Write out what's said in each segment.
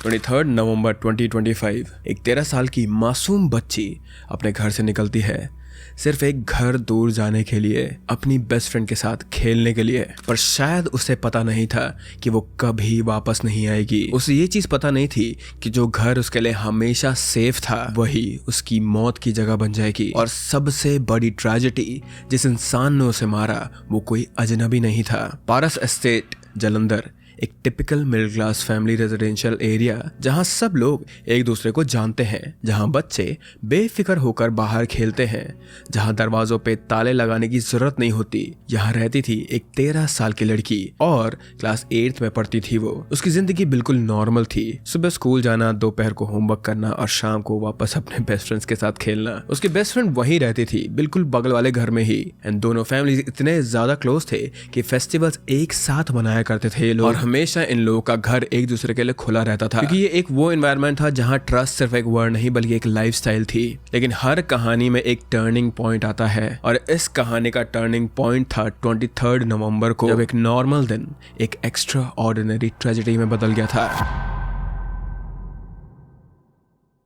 23 नवंबर 2025 एक 13 साल की मासूम बच्ची अपने घर से निकलती है सिर्फ एक घर दूर जाने के लिए, अपनी बेस्ट फ्रेंड के साथ खेलने के लिए। पर शायद उसे पता नहीं था कि वो कभी वापस नहीं आएगी। उसे ये चीज पता नहीं थी कि जो घर उसके लिए हमेशा सेफ था वही उसकी मौत की जगह बन जाएगी। और सबसे बड़ी ट्रेजेडी, जिस इंसान ने उसे मारा वो कोई अजनबी नहीं था। पारस एस्टेट, जालंधर, एक typical middle class family residential area जहां सब लोग एक दूसरे को जानते हैं, जहां बच्चे बेफिक्र होकर बाहर खेलते हैं, जहां दरवाजों पे ताले लगाने की जरूरत नहीं होती। यहाँ रहती थी एक 13 साल की लड़की और क्लास 8th में पढ़ती थी वो। उसकी जिंदगी बिल्कुल नॉर्मल थी। सुबह स्कूल जाना, दोपहर को होमवर्क करना और शाम को वापस अपने बेस्ट फ्रेंड्स के साथ खेलना। उसकी बेस्ट फ्रेंड वहीं रहती थी, बिल्कुल बगल वाले घर में ही। एंड दोनों फैमिली इतने ज्यादा क्लोज थे कि फेस्टिवल्स एक साथ मनाया करते थे लोग। और हमेशा इन लोगों का घर एक दूसरे के लिए खुला रहता था, क्योंकि ये एक वो एनवायरनमेंट था जहां ट्रस्ट सिर्फ एक वर्ड नहीं बल्कि एक लाइफस्टाइल थी। लेकिन हर कहानी में एक टर्निंग पॉइंट आता है और इस कहानी का टर्निंग पॉइंट था 23 नवंबर को, जब एक नॉर्मल दिन एक एक्स्ट्रा ऑर्डिनरी ट्रेजेडी में बदल गया था।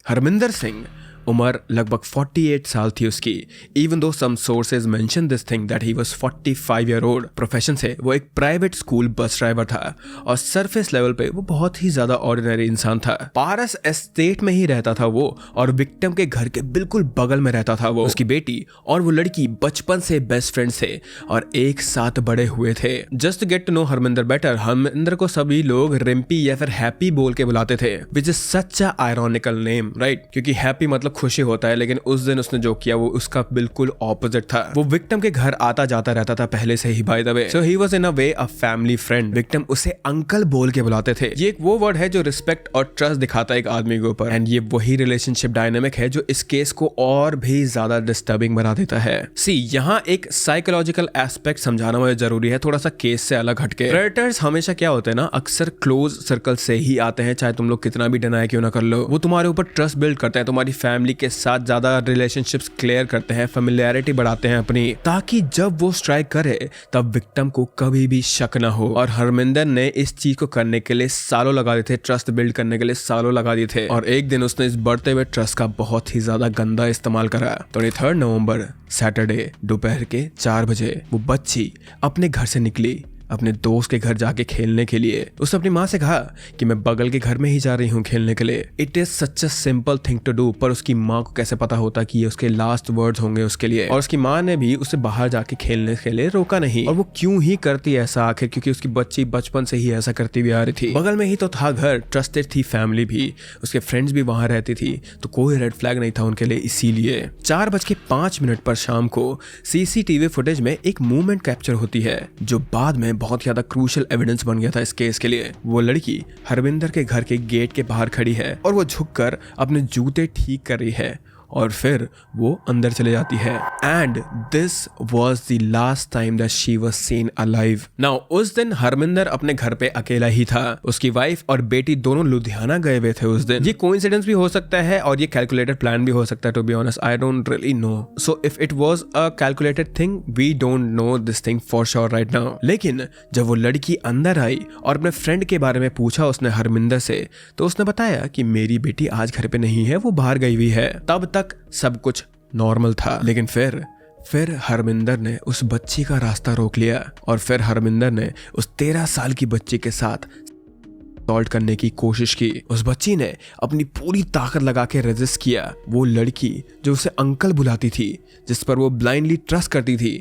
हरमिंदर सिंह, उम्र लगभग 48 साल थी उसकी। Even though some sources mention this thing that he was 45 year old. Profession से वो एक प्राइवेट स्कूल बस ड्राइवर था और सरफेस लेवल पे वो बहुत ही ज्यादा ऑर्डिनरी इंसान था। पारस एस्टेट में ही रहता था वो और विक्टिम के घर के बिल्कुल बगल में रहता था वो। उसकी बेटी और वो लड़की बचपन से बेस्ट फ्रेंड्स थे और एक साथ बड़े हुए थे। Just to get to know Harminder better, Harminder को सभी लोग रिम्पी या फिर हैप्पी बोल के बुलाते थे, which is such a ironical name, right? क्योंकि हैप्पी मतलब खुशी होता है, लेकिन उस दिन उसने जो किया वो उसका बिल्कुल ऑपोजिट था। वो विक्टिम के घर आता जाता रहता था पहले से ही, by the way. So he was in a way a family friend. Victim उसे अंकल बोल के बुलाते थे। ये एक वो वर्ड है जो रिस्पेक्ट और ट्रस्ट दिखाता है एक आदमी के ऊपर। एंड ये वही रिलेशनशिप डायनामिक है जो इस केस को और भी ज्यादा डिस्टर्बिंग बना देता है। सी, यहाँ एक साइकोलॉजिकल एस्पेक्ट समझाना मुझे जरूरी है, थोड़ा सा केस से अलग हटके। प्रेडेटर्स हमेशा क्या होते हैं ना, अक्सर क्लोज सर्कल से ही आते हैं, चाहे तुम लोग कितना भी डिनाई क्यों ना कर लो। वो तुम्हारे ऊपर ट्रस्ट बिल्ड करते हैं, तुम्हारी फैमिली के साथ ज्यादा रिलेशनशिप्स क्लियर करते हैं, फेमिलियरिटी बढ़ाते हैं अपनी, ताकि जब वो स्ट्राइक करे तब विक्टिम को कभी भी शक ना हो। और हरमिंदर ने इस चीज को करने के लिए सालों लगा दिए थे, ट्रस्ट बिल्ड करने के लिए सालों लगा दिए थे। और एक दिन उसने इस बढ़ते हुए ट्रस्ट का बहुत ही ज्यादा गंदा इस्तेमाल करा। 23 नवंबर सैटरडे दोपहर के 4 बजे वो बच्ची अपने घर से निकली अपने दोस्त के घर जाके खेलने के लिए। उसने अपनी माँ से कहा कि मैं बगल के घर में ही जा रही हूँ खेलने के लिए। It is such a simple thing to do, पर उसकी माँ को कैसे पता होता कि ये उसके लास्ट वर्ड्स होंगे उसके लिए। और उसकी माँ ने भी उसे बाहर जाके खेलने के लिए रोका नहीं। और वो क्यों ही करती ऐसा आखिर, क्योंकि उसकी बच्ची बचपन से ही ऐसा करती हुई आ रही थी। बगल में ही तो था घर, ट्रस्टेड थी फैमिली भी, उसके फ्रेंड्स भी वहां रहती थी, तो कोई रेड फ्लैग नहीं था उनके लिए। इसीलिए 4:05 पर शाम को सीसीटीवी फुटेज में एक मूवमेंट कैप्चर होती है जो बाद में बहुत ज्यादा क्रूशियल एविडेंस बन गया था इस केस के लिए। वो लड़की हरविंदर के घर के गेट के बाहर खड़ी है और वो झुककर अपने जूते ठीक कर रही है और फिर वो अंदर चले जाती है। And this was the last time that she was scene alive. Now उस दिन हरमिंदर अपने घर पे अकेला ही था। उसकी वाइफ और बेटी दोनों लुधियाना गए हुए थे उस दिन। ये कोइंसिडेंस भी हो सकता है और ये कैलकुलेटेड प्लान भी हो सकता है, to be honest I don't really know. So if it was a calculated thing we don't know this thing for sure right now. लेकिन जब वो लड़की अंदर आई और अपने फ्रेंड के बारे में पूछा उसने हरमिंदर से, तो उसने बताया कि मेरी बेटी आज घर पे नहीं है, वो बाहर गई हुई है। तब तक सब कुछ नॉर्मल था। लेकिन फिर हरमिंदर ने उस बच्ची का रास्ता रोक लिया और फिर हरमिंदर ने उस 13 साल की बच्ची के साथ सॉल्ट करने की कोशिश की। उस बच्ची ने अपनी पूरी ताकत लगा के रेजिस्ट किया। वो लड़की जो उसे अंकल बुलाती थी, जिस पर वो ब्लाइंडली ट्रस्ट करती थी,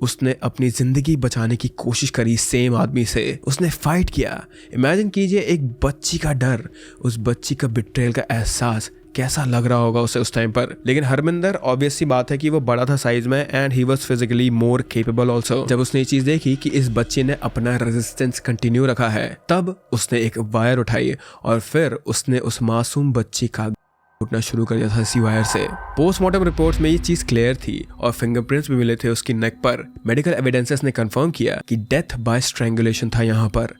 उसने अपनी जिंदगी बचाने की कोशिश करी सेम आदमी से। उसने फाइट किया। इमेजिन कीजिए एक बच्ची का डर, उस बच्ची का बिट्रेयल का एहसास कैसा लग रहा होगा उसे उस टाइम पर। लेकिन हरमिंदर ऑब्वियस सी बात है कि वो बड़ा था साइज में and he was physically more capable also. जब उसने ये चीज देखी कि इस बच्चे ने अपना रेजिस्टेंस कंटिन्यू रखा है, तब उसने एक वायर उठाई और फिर उसने उस मासूम बच्ची का उठना शुरू कर दिया था इसी वायर से। पोस्टमार्टम रिपोर्ट्स में ये चीज क्लियर थी और फिंगरप्रिंट्स भी मिले थे उसकी नेक पर। मेडिकल एविडेंसेस ने कंफर्म किया कि डेथ बाय स्ट्रैंगुलेशन था यहाँ पर।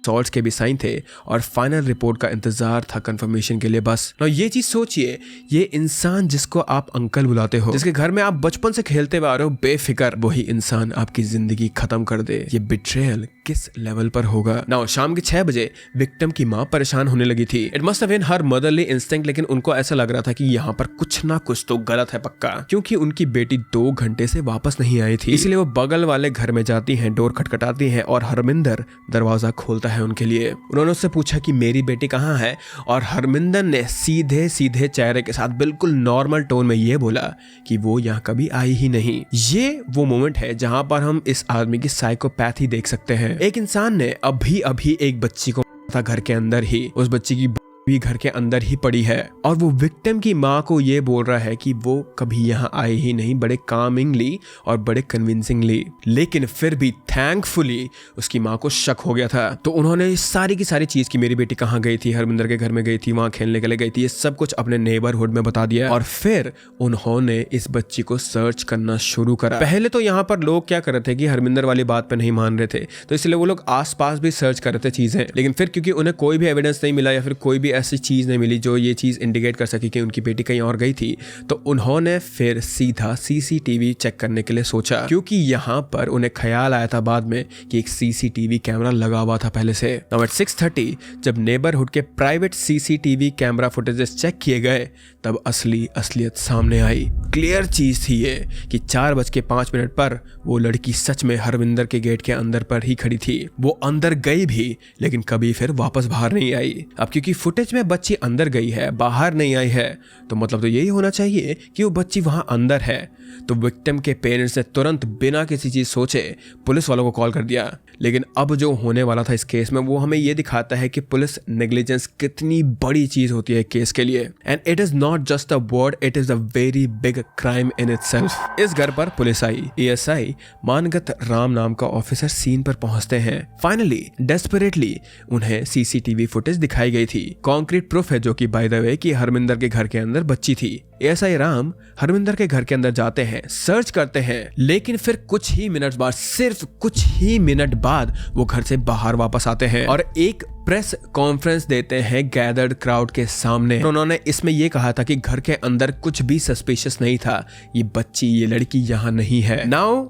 सॉल्ट्स के भी साइन थे और फाइनल रिपोर्ट का इंतजार था कंफर्मेशन के लिए बस। ना ये चीज सोचिए, ये इंसान जिसको आप अंकल बुलाते हो, जिसके घर में आप बचपन से खेलते हुए आ रहे हो बेफिक्र, वही इंसान आपकी जिंदगी खत्म कर दे। ये बिट्रेयल किस लेवल पर होगा। नाउ शाम के 6 बजे विक्टिम की माँ परेशान होने लगी थी। It must have been her motherly instinct, लेकिन उनको ऐसा लग रहा था कि यहाँ पर कुछ ना कुछ तो गलत है पक्का, क्योंकि उनकी बेटी 2 घंटे से वापस नहीं आई थी। इसलिए वो बगल वाले घर में जाती हैं, डोर खटखटाती हैं और हरमिंदर दरवाजा खोलता है उनके लिए। उन्होंने उससे पूछा कि मेरी बेटी कहाँ है, और हरमिंदर ने सीधे सीधे चेहरे के साथ बिल्कुल नॉर्मल टोन में ये बोला कि वो यहाँ कभी आई ही नहीं। ये वो मोमेंट है जहां पर हम इस आदमी की साइकोपैथी देख सकते हैं। एक इंसान ने अभी अभी एक बच्ची को था घर के अंदर ही, उस बच्ची की भी घर के अंदर ही पड़ी है, और वो विक्टिम की माँ को ये बोल रहा है कि वो कभी यहाँ आई ही नहीं, बड़े कामिंगली और बड़े कन्विंसिंगली। लेकिन फिर भी थैंकफुली उसकी माँ को शक हो गया था, तो उन्होंने सारी की सारी चीज की मेरी बेटी कहाँ गई थी, हरमिंदर के घर में गई थी, वहां खेलने के लिए गई थी, ये सब कुछ अपने नेबरहुड में बता दिया। और फिर उन्होंने इस बच्ची को सर्च करना शुरू करा। पहले तो यहाँ पर लोग क्या कर रहे थे कि हरमिंदर वाली बात पे नहीं मान रहे थे, तो इसलिए वो लोग आसपास भी सर्च कर रहे थे चीजें, लेकिन फिर क्योंकि उन्हें कोई भी एविडेंस नहीं मिला या फिर कोई भी ऐसी चीज नहीं मिली जो ये चीज इंडिकेट कर सकी कि उनकी बेटी कहीं और गई थी, तो उन्होंने फिर सीधा सीसीटीवी चेक करने के लिए सोचा, क्योंकि यहाँ पर उन्हें ख्याल आया था बाद में कि एक सीसीटीवी कैमरा लगा हुआ था पहले से। नाउ एट 6:30 जब नेबरहुड के private CCTV camera footages check किए गए, तब असलियत सामने आई। क्लियर चीज थी ये कि 4:05 पर वो लड़की सच में हरविंदर के गेट के अंदर पर ही खड़ी थी। वो अंदर गई भी, लेकिन कभी फिर वापस बाहर नहीं आई। अब क्योंकि फुटेज में बच्ची अंदर गई है, बाहर नहीं आई है, तो मतलब तो यही होना चाहिए कि वो बच्ची वहां अंदर है। तो विक्टिम के पेरेंट्स ने तुरंत बिना किसी चीज सोचे पुलिस वालों को कॉल कर दिया। लेकिन अब जो होने वाला था इस केस में, वो हमें ये दिखाता है कि पुलिस नेग्लिजेंस कितनी बड़ी चीज होती है केस के लिए। And it is not just a word, it is a very big crime in itself. इस घर पर पुलिस आई। एएसआई मानगत राम नाम का ऑफिसर सीन पर पहुंचते हैं। फाइनली डेस्परेटली उन्हें सीसीटीवी फुटेज दिखाई गई थी। कॉन्क्रीट प्रूफ है जो कि बाय द वे कि हरमिंदर के घर के अंदर बच्ची थी। एएसआई राम हरमिंदर के घर के अंदर जाते हैं, सर्च करते हैं, लेकिन फिर कुछ ही मिनट बाद, सिर्फ कुछ ही मिनट बाद वो घर से बाहर वापस आते हैं और एक प्रेस कॉन्फ्रेंस देते हैं गैदर्ड क्राउड के सामने। उन्होंने इसमें यह कहा था कि घर के अंदर कुछ भी सस्पिशियस नहीं था, ये बच्ची, ये लड़की यहाँ नहीं है। Now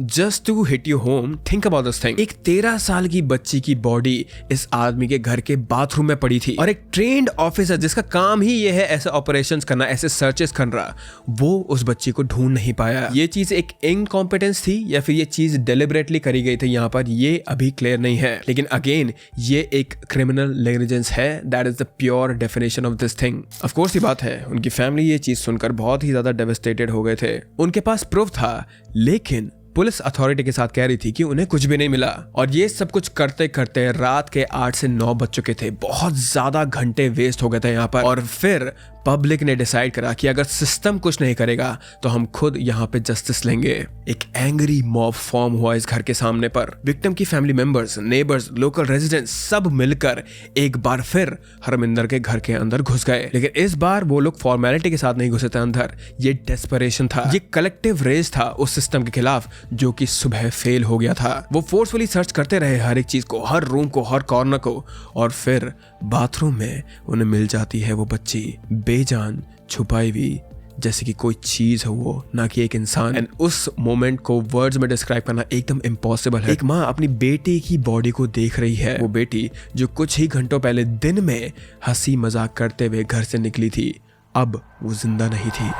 just to hit you home, think about this thing. एक 13 साल की बच्ची की बॉडी इस आदमी के घर के बाथरूम में पड़ी थी, और एक ट्रेन्ड ऑफिसर जिसका काम ही ये है ऐसे ऑपरेशंस करना, ऐसे सर्चेस करना, वो उस बच्ची को ढूंढ नहीं पाया। ये चीज एक इनकॉम्पिटेंस थी या फिर ये चीज डेलिबरेटली करी गई थी, यहाँ पर ये अभी क्लियर नहीं है। लेकिन अगेन ये एक क्रिमिनल नेग्लिजेंस है, that is the pure definition of this thing. Of course ये बात है, उनकी फैमिली ये चीज सुनकर बहुत ही ज्यादा डेवास्टेटेड हो गए थे। उनके पास प्रूफ था, लेकिन पुलिस अथॉरिटी के साथ कह रही थी कि उन्हें कुछ भी नहीं मिला। और ये सब कुछ करते करते रात के 8 से 9 बज चुके थे। बहुत ज्यादा घंटे वेस्ट हो गए थे यहाँ पर। और फिर पब्लिक ने डिसाइड करा कि अगर सिस्टम कुछ नहीं करेगा तो हम खुद यहाँ पे जस्टिस लेंगे। एक एंग्री मॉब फॉर्म हुआ इस घर के सामने पर। विक्टिम की family members, neighbours, local residents सब मिलकर एक बार फिर हरमिंदर के घर के अंदर घुस गए। लेकिन इस बार वो लोग फॉर्मेलिटी के साथ नहीं घुसे थे अंदर, ये डेस्परेशन था, ये कलेक्टिव रेज था उस सिस्टम के खिलाफ जो कि सुबह फेल हो गया था। वो फोर्सफुली सर्च करते रहे हर एक चीज को, हर रूम को, हर कॉर्नर को, और फिर बाथरूम में उन्हें मिल जाती है वो बच्ची, बेजान, छुपाई हुई, जैसे कि कोई चीज हो वो, ना कि एक इंसान। एंड उस मोमेंट को वर्ड्स में डिस्क्राइब करना एकदम इम्पॉसिबल है। एक माँ अपनी बेटी की बॉडी को देख रही है, वो बेटी जो कुछ ही घंटों पहले दिन में हंसी मजाक करते हुए घर से निकली थी, अब वो जिंदा नहीं थी।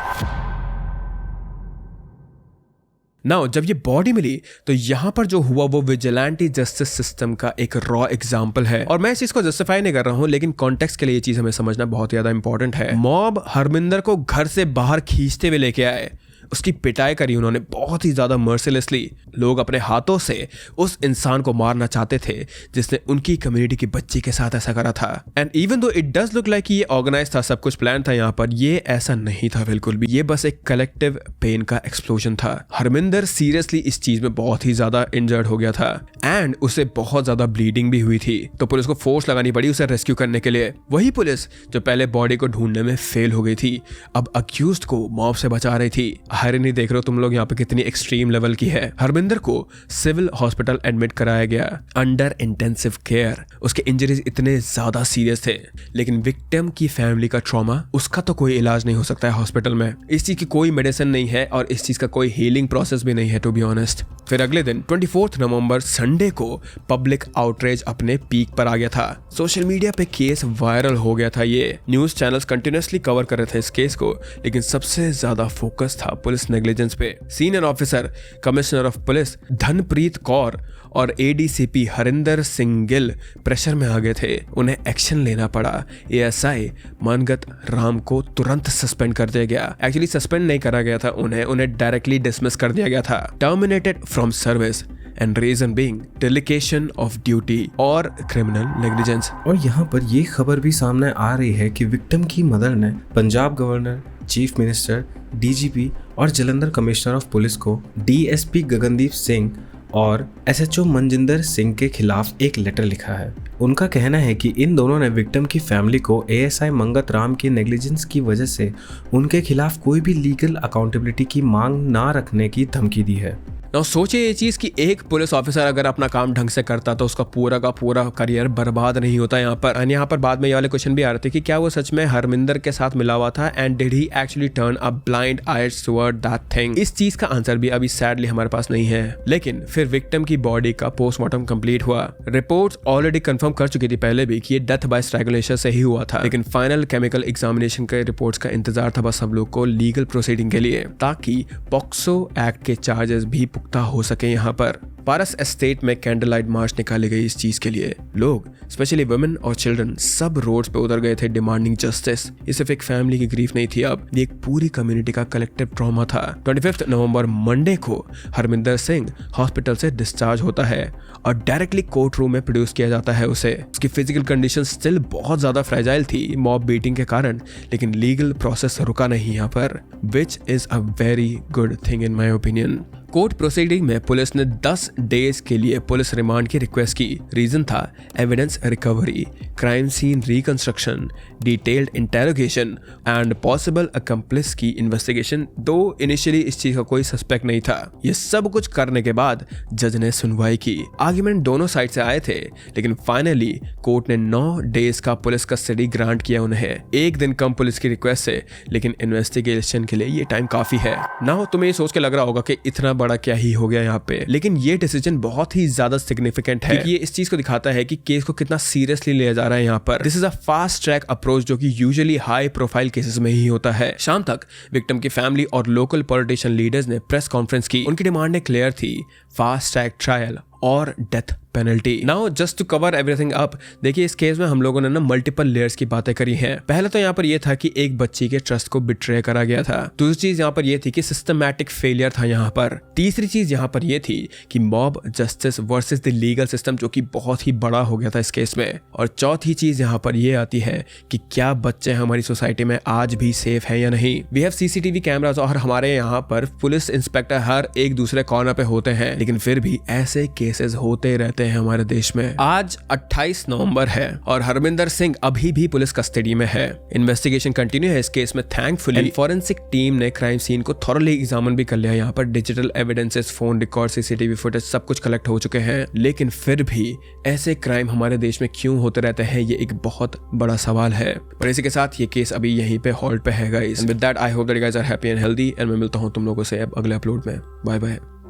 नाउ जब ये बॉडी मिली तो यहाँ पर जो हुआ वो विजिलेंटी जस्टिस सिस्टम का एक रॉ एग्जांपल है। और मैं इस चीज को जस्टिफाई नहीं कर रहा हूँ, लेकिन कॉन्टेक्स्ट के लिए ये चीज हमें समझना बहुत ज्यादा इंपॉर्टेंट है। मॉब हरमिंदर को घर से बाहर खींचते हुए लेके आए, उसकी पिटाई करी उन्होंने बहुत ही ज्यादा मर्सिलेसली। लोग अपने हाथों से उस इंसान को मारना चाहते थे जिसने उनकी कम्युनिटी की बच्ची के साथ ऐसा करा था। And even though it does look like ये ऑर्गेनाइज था, सब कुछ प्लान था, यहाँ पर ये ऐसा नहीं था बिल्कुल भी। ये बस एक कलेक्टिव पेन का एक्सप्लोजन था। हरमिंदर सीरियसली इस चीज में बहुत ही ज्यादा इंजर्ड हो गया था एंड उसे बहुत ज्यादा ब्लीडिंग भी हुई थी, तो पुलिस को फोर्स लगानी पड़ी उसे रेस्क्यू करने के लिए। वही पुलिस जो पहले बॉडी को ढूंढने में फेल हो गई थी, अब अक्यूज्ड को मॉब से बचा रही थी। आयरनी देख रहे हो तुम लोग यहाँ पे कितनी एक्सट्रीम लेवल की है। हरमिंदर को सिविल हॉस्पिटल एडमिट कराया गया अंडर इंटेंसिव केयर। उसके इंजरीज इतने ज्यादा सीरियस थे, लेकिन विक्टिम की फैमिली का ट्रॉमा, उसका तो कोई इलाज नहीं हो सकता है हॉस्पिटल में। इस चीज की कोई मेडिसिन नहीं है और इस चीज का कोई हीलिंग प्रोसेस भी नहीं है, टू बी ऑनेस्ट। फिर अगले दिन 24 नवंबर संडे को पब्लिक आउटरीच अपने पीक पर आ गया था। सोशल मीडिया पे केस वायरल हो गया था। ये न्यूज चैनल्स कंटिन्यूअसली कवर कर रहे थे इस केस को, लेकिन सबसे ज्यादा फोकस था पुलिस नेग्लिजेंस पे। Senior officer commissioner of police Dhanpreet Kaur और एडीसीपी हरिंदर सिंह गिल प्रेशर में आ गए थे। उन्हें एक्शन लेना पड़ा। एएसआई मनगत राम को तुरंत सस्पेंड कर दिया गया। एक्चुअली सस्पेंड नहीं करा गया था, उन्हें डायरेक्टली डिसमिस कर दिया गया था। Terminated from service and reason being dereliction of duty और क्रिमिनल नेग्लिजेंस। और यहाँ पर ये खबर भी सामने आ रही है कि विक्टिम की मदर ने Punjab governor, chief minister, DGP और जालंधर कमिश्नर ऑफ पुलिस को डीएसपी गगनदीप सिंह और एसएचओ मनजिंदर सिंह के खिलाफ एक लेटर लिखा है। उनका कहना है कि इन दोनों ने विक्टिम की फैमिली को एएसआई मंगत राम के नेग्लिजेंस की वजह से उनके खिलाफ कोई भी लीगल अकाउंटेबिलिटी की मांग ना रखने की धमकी दी है। नाउ सोचिए ये चीज कि एक पुलिस ऑफिसर अगर अपना काम ढंग से करता तो उसका पूरा का पूरा करियर बर्बाद नहीं होता यहाँ पर। यहाँ पर बाद में ये वाले क्वेश्चन भी आ रहे थे कि क्या वो सच में हरमिंदर के साथ मिला हुआ था and did he actually turn a blind eyes toward that thing. इस चीज का आंसर भी अभी सैडली हमारे पास नहीं है। लेकिन फिर विक्टिम की बॉडी का पोस्टमार्टम कंप्लीट हुआ। रिपोर्ट्स ऑलरेडी कंफर्म कर चुकी थी पहले भी कि ये डेथ बाय स्ट्रैंगुलेशन से ही हुआ था, लेकिन फाइनल केमिकल एग्जामिनेशन के रिपोर्ट्स का इंतजार था बस सब लोग को लीगल प्रोसीडिंग के लिए, ताकि पॉक्सो एक्ट के चार्जेस भी पुख्ता हो सके। यहाँ पर पारस एस्टेट में कैंडल लाइट मार्च निकाली गई इस चीज के लिए। लोग स्पेशली वुमेन और चिल्ड्रन सब रोड्स पे उतर गए थे डिमांडिंग जस्टिस। ये सिर्फ एक फैमिली की ग्रीफ नहीं थी, अब ये एक पूरी कम्युनिटी का कलेक्टिव ट्रॉमा था। 25 नवंबर मंडे को हरमिंदर सिंह हॉस्पिटल से डिस्चार्ज होता है और डायरेक्टली कोर्ट रूम में प्रोड्यूस किया जाता है उसे। उसकी फिजिकल कंडीशन स्टिल बहुत ज्यादा फ्रेजाइल थी मॉब बीटिंग के कारण, लेकिन लीगल प्रोसेस रुका नहीं यहाँ पर, which is a very good thing in my opinion. Court proceeding में पुलिस ने 10 डेज के लिए पुलिस रिमांड की रिक्वेस्ट की। रीजन था evidence recovery, crime scene reconstruction, detailed interrogation and possible accomplice की इन्वेस्टिगेशन। दो इनिशियली इस चीज का कोई सस्पेक्ट नहीं था। ये सब कुछ करने के बाद जज ने सुनवाई की। आर्ग्यूमेंट दोनों साइड से आए थे, लेकिन फाइनली कोर्ट ने 9 डेज का पुलिस कस्टडी ग्रांट किया उन्हें। एक दिन कम पुलिस की रिक्वेस्ट से, लेकिन इन्वेस्टिगेशन के लिए ये टाइम काफी है। ना तुम्हें ये सोच के लग रहा होगा कि इतना बड़ा क्या ही हो गया यहाँ पे, लेकिन ये डिसीजन बहुत ही ज्यादा सिग्निफिकेंट है, क्योंकि ये इस चीज को दिखाता है कि केस को कितना सीरियसली लिया जा रहा है यहाँ पर। This is a fast track approach जो कि यूजुअली हाई प्रोफाइल केसेस में ही होता है। शाम तक विक्टिम की फैमिली और लोकल पॉलिटिशियन लीडर्स ने प्रेस कॉन्फ्रेंस की। उनकी डिमांडें क्लियर थी, फास्ट ट्रैक ट्रायल और death penalty. Now just to cover everything up, देखिए इस केस में हम लोगों ने ना मल्टीपल लेयर्स की बातें करी हैं। पहले तो यहाँ पर ये था कि एक बच्ची के ट्रस्ट को बिट्रे करा गया था। दूसरी चीज यहाँ पर ये थी कि सिस्टमैटिक फेलियर था यहाँ पर। तीसरी चीज यहाँ पर ये थी कि mob justice versus the legal system, जो कि बहुत ही बड़ा हो गया था इस केस में। और चौथी चीज यहाँ पर ये आती है कि क्या बच्चे हमारी सोसाइटी में आज भी सेफ है या नहीं। वी हैव सीसीटीवी कैमरास और हमारे यहाँ पर पुलिस इंस्पेक्टर हर एक दूसरे कॉर्नर पे होते हैं, लेकिन फिर भी ऐसे केसेस होते रहते हैं हमारे देश में। आज 28 नवंबर है और हरमिंदर सिंह अभी भी पुलिस कस्टडी में है। इन्वेस्टिगेशन कंटिन्यू है इस केस में थैंकफुली। फॉरेंसिक टीम ने क्राइम सीन को थॉरली एग्जामिन भी कर लिया। यहाँ पर digital evidences, phone record, CCTV footage सब कुछ कलेक्ट हो चुके हैं, लेकिन फिर भी ऐसे क्राइम हमारे देश में क्यों होते रहते हैं, ये एक बहुत बड़ा सवाल है। और इसी के साथ ये केस अभी यहीं पे होल्ड पे है guys. With that I hope that you guys are happy and healthy, and मैं मिलता हूँ तुम लोगों से अब अगले अपलोड में। Bye bye.